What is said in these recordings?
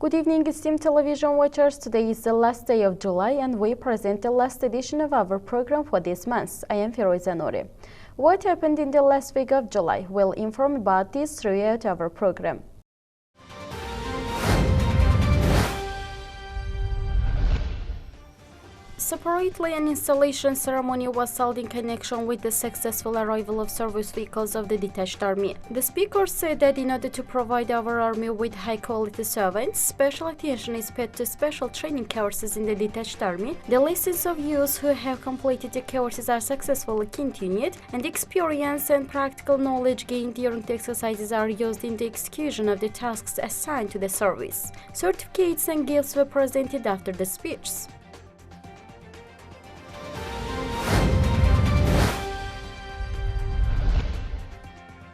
Good evening, esteemed television watchers. Today is the last day of July and we present the last edition of our program for this month. I am Firoza Nuri. What happened in the last week of July? We'll inform about this throughout our program. Separately, an installation ceremony was held in connection with the successful arrival of service vehicles of the detached army. The speaker said that in order to provide our army with high-quality servants, special attention is paid to special training courses in the detached army. The lessons of youths who have completed the courses are successfully continued, and experience and practical knowledge gained during the exercises are used in the execution of the tasks assigned to the service. Certificates and gifts were presented after the speech.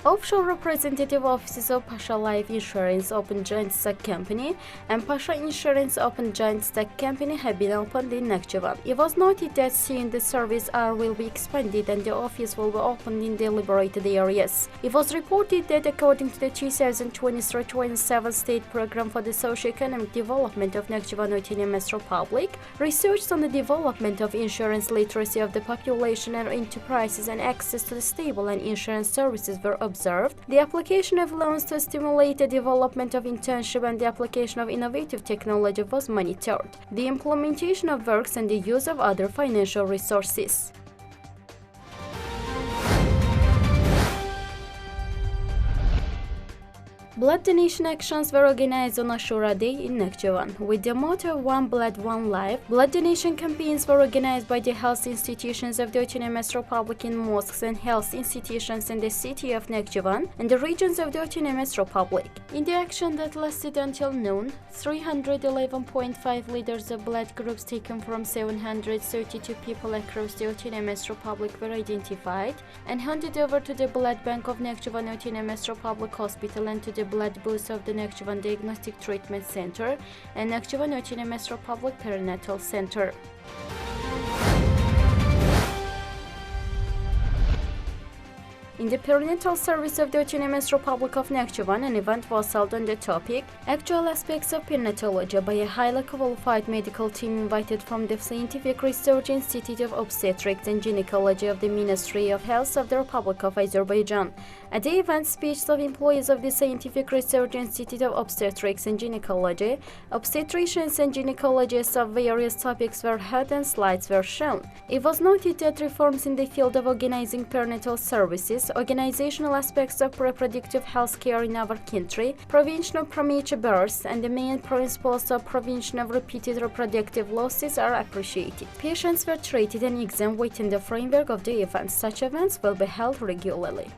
Offshore representative offices of Pasha Life Insurance Open Joint Stock Company and Pasha Insurance Open Joint Stock Company have been opened in Nakhchivan. It was noted that soon the service hour will be expanded and the office will be opened in deliberated areas. It was reported that according to the 2023-27 State Program for the Socio-Economic Development of Nakhchivan Autonomous Republic, research on the development of insurance literacy of the population and enterprises and access to the stable and insurance services were observed. The application of loans to stimulate the development of internship and the application of innovative technology was monitored. The implementation of works and the use of other financial resources. Blood donation actions were organized on Ashura Day in Nakhchivan. With the motto One Blood, One Life, blood donation campaigns were organized by the health institutions of the Autonomous Republic in mosques and health institutions in the city of Nakhchivan and the regions of the Autonomous Republic. In the action that lasted until noon, 311.5 liters of blood groups taken from 732 people across the Autonomous Republic were identified and handed over to the blood bank of Nakhchivan Autonomous Republic Hospital and to the blood booths of the Nakhchivan Diagnostic Treatment Center and Nakhchivan Autonomous Republic Perinatal Center. In the perinatal service of the Autonomous Republic of Nakhchivan, an event was held on the topic Actual Aspects of Perinatology by a highly qualified medical team invited from the Scientific Research Institute of Obstetrics and Gynecology of the Ministry of Health of the Republic of Azerbaijan. At the event, speeches of employees of the Scientific Research Institute of Obstetrics and Gynecology, obstetricians and gynecologists of various topics were heard and slides were shown. It was noted that reforms in the field of organizing perinatal services, organizational aspects of reproductive health care in our country, prevention of premature births, and the main principles of prevention of repeated reproductive losses are appreciated. Patients were treated and examined within the framework of the event. Such events will be held regularly.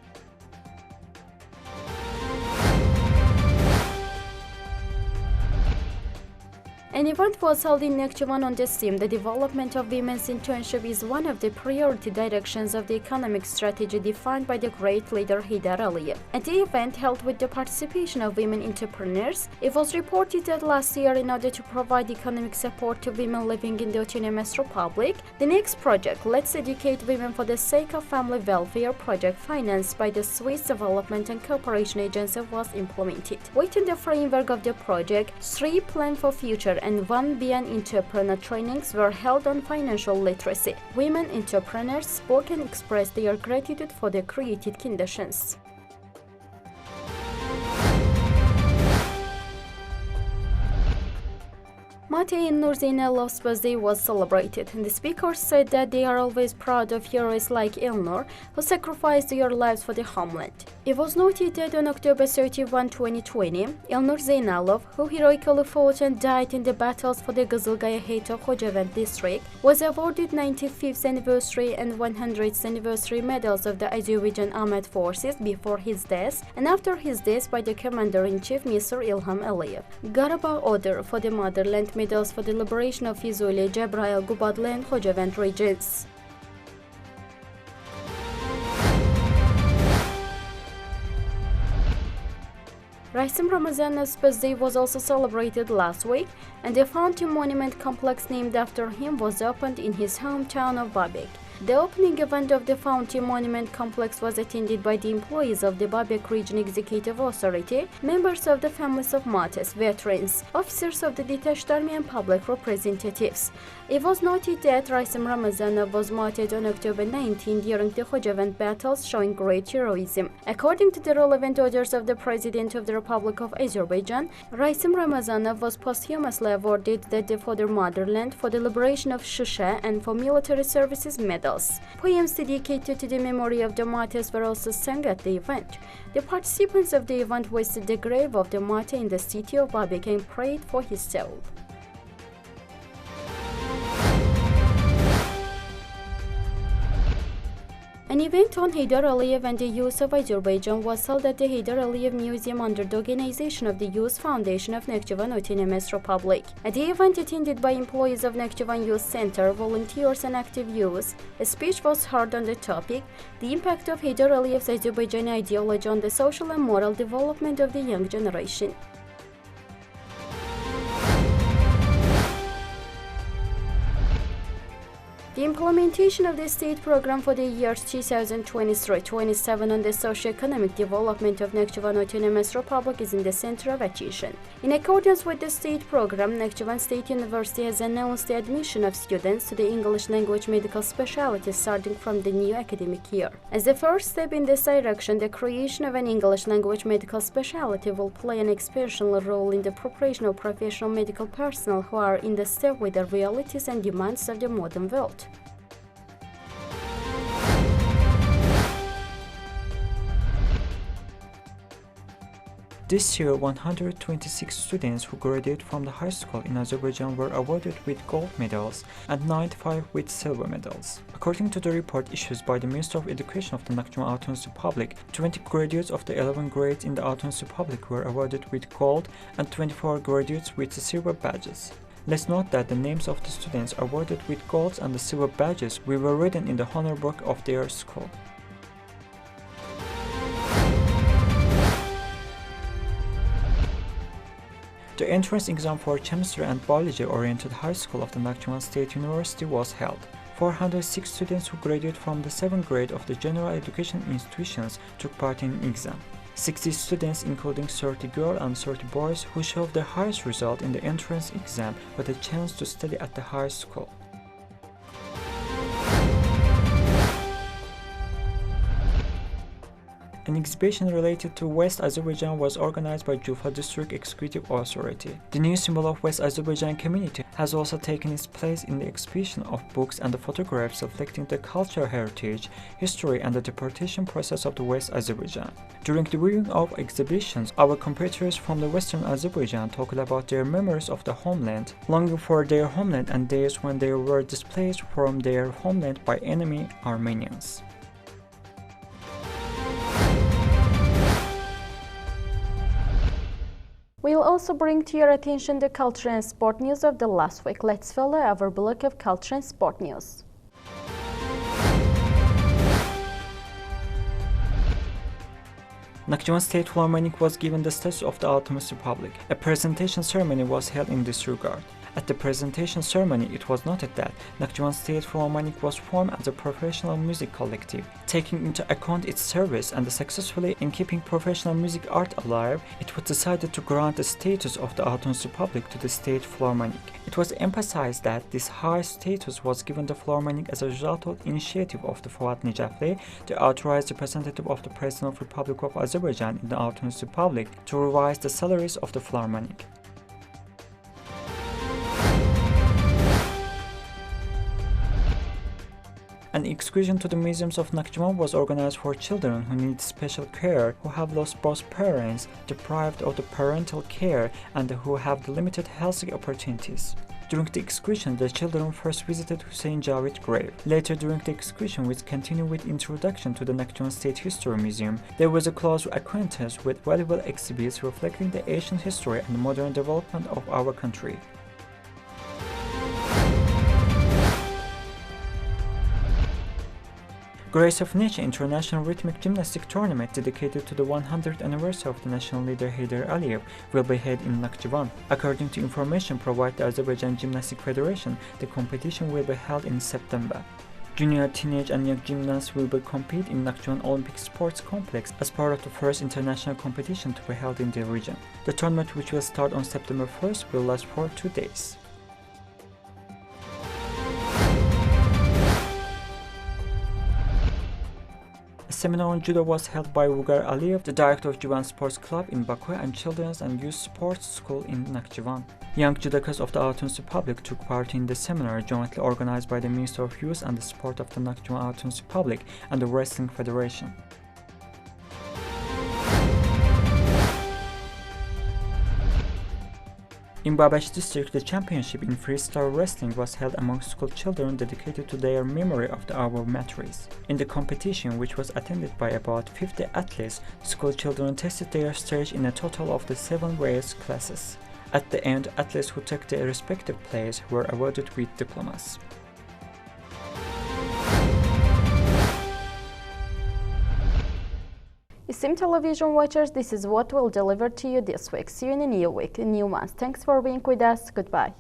An event was held in Nakhchivan on this theme. The development of women's internship is one of the priority directions of the economic strategy defined by the great leader Heydar Aliyev. At the event held with the participation of women entrepreneurs, it was reported that last year, in order to provide economic support to women living in the Autonomous Republic, the next project, Let's Educate Women for the Sake of Family Welfare project financed by the Swiss Development and Cooperation Agency was implemented. Within the framework of the project, 3 Plan for Future and 1 Beyond Entrepreneur trainings were held on financial literacy. Women entrepreneurs spoke and expressed their gratitude for the created conditions. Mate and Nur Zeynalov's birthday was celebrated, and the speaker said that they are always proud of heroes like Elnur, who sacrificed their lives for the homeland. It was noted that on October 31, 2020, Elnur Zeynalov, who heroically fought and died in the battles for the Gazılgaya Hato Khojavend district, was awarded 95th anniversary and 100th anniversary medals of the Azerbaijan Armed Forces before his death and after his death by the Commander-in-Chief Mr. Ilham Aliyev. Karabağ Order for the Motherland medals for the liberation of Fizuli, Cebrail, Gubadli and Khojavend regions. Rasim Ramazan's birthday was also celebrated last week, and the fountain monument complex named after him was opened in his hometown of Babek. The opening event of the Fountain Monument Complex was attended by the employees of the Babek Region Executive Authority, members of the families of martyrs, veterans, officers of the detached army and public representatives. It was noted that Rasim Ramazanov was martyred on October 19 during the Nakhchivan battles, showing great heroism. According to the relevant orders of the President of the Republic of Azerbaijan, Rasim Ramazanov was posthumously awarded the for the motherland, for the liberation of Shusha, and for military services medals. Poems dedicated to the memory of the martyrs were also sung at the event. The participants of the event visited the grave of the martyr in the city of Babek and prayed for his soul. An event on Heydar Aliyev and the youth of Azerbaijan was held at the Heydar Aliyev Museum under the organization of the Youth Foundation of Nakhchivan Autonomous Republic. At the event attended by employees of Nakhchivan Youth Center, volunteers and active youth, a speech was heard on the topic, the impact of Heydar Aliyev's Azerbaijani ideology on the social and moral development of the young generation. The implementation of the state program for the years 2023-27 on the socio-economic development of Nakhchivan Autonomous Republic is in the center of attention. In accordance with the state program, Nakhchivan State University has announced the admission of students to the English language medical specialty starting from the new academic year. As the first step in this direction, the creation of an English language medical specialty will play an exceptional role in the preparation of professional medical personnel who are in the step with the realities and demands of the modern world. This year, 126 students who graduated from the high school in Azerbaijan were awarded with gold medals and 95 with silver medals. According to the report issued by the Minister of Education of the Nakhchivan Autonomous Republic, 20 graduates of the 11 grades in the Autonomous Republic were awarded with gold and 24 graduates with silver badges. Let's note that the names of the students awarded with golds and the silver badges were written in the honor book of their school. The entrance exam for chemistry and biology-oriented high school of the Nakhchivan State University was held. 406 students who graduated from the 7th grade of the general education institutions took part in the exam. 60 students, including 30 girls and 30 boys, who showed the highest result in the entrance exam got a chance to study at the high school. An exhibition related to West Azerbaijan was organized by Jufa District Executive Authority. The new symbol of West Azerbaijan community has also taken its place in the exhibition of books and the photographs reflecting the cultural heritage, history, and the deportation process of the West Azerbaijan. During the viewing of exhibitions, our compatriots from the Western Azerbaijan talked about their memories of the homeland, longing for their homeland and days when they were displaced from their homeland by enemy Armenians. We'll also bring to your attention the culture and sport news of the last week. Let's follow our block of culture and sport news. Nakhchivan State Philharmonic was given the status of the Autonomous Republic. A presentation ceremony was held in this regard. At the presentation ceremony, it was noted that Nakhchivan State Philharmonic was formed as a professional music collective. Taking into account its service and successfully in keeping professional music art alive, it was decided to grant the status of the Autonomous Republic to the State Philharmonic. It was emphasized that this high status was given the Philharmonic as a result of initiative of the Fuat Necafli, the authorized representative of the President of the Republic of Azerbaijan in the Autonomous Republic, to revise the salaries of the Philharmonic. An excursion to the museums of Nakhchivan was organized for children who need special care, who have lost both parents, deprived of the parental care, and who have limited health opportunities. During the excursion, the children first visited Hussein Javid's grave. Later during the excursion, which continued with introduction to the Nakhchivan State History Museum, there was a close acquaintance with valuable exhibits reflecting the ancient history and modern development of our country. Grace of Nature International Rhythmic Gymnastic Tournament dedicated to the 100th anniversary of the national leader Heydar Aliyev will be held in Nakhchivan. According to information provided by the Azerbaijan Gymnastic Federation, the competition will be held in September. Junior, teenage and young gymnasts will compete in Nakhchivan Olympic Sports Complex as part of the first international competition to be held in the region. The tournament, which will start on September 1st, will last for 2 days. A seminar on judo was held by Rugar Aliyev, the director of Juvan Sports Club in Baku and Children's and Youth Sports School in Nakhchivan. Young judokas of the Autonomous Republic took part in the seminar jointly organized by the Minister of Youth and the Sport of the Nakhchivan Autonomous Republic and the Wrestling Federation. In Babash district, the championship in freestyle wrestling was held among school children dedicated to their memory of the hour match race. In the competition, which was attended by about 50 athletes, school children tested their stage in a total of the 7 race classes. At the end, athletes who took their respective place were awarded with diplomas. Esteemed television watchers, this is what we'll deliver to you this week. See you in a new week, a new month. Thanks for being with us. Goodbye.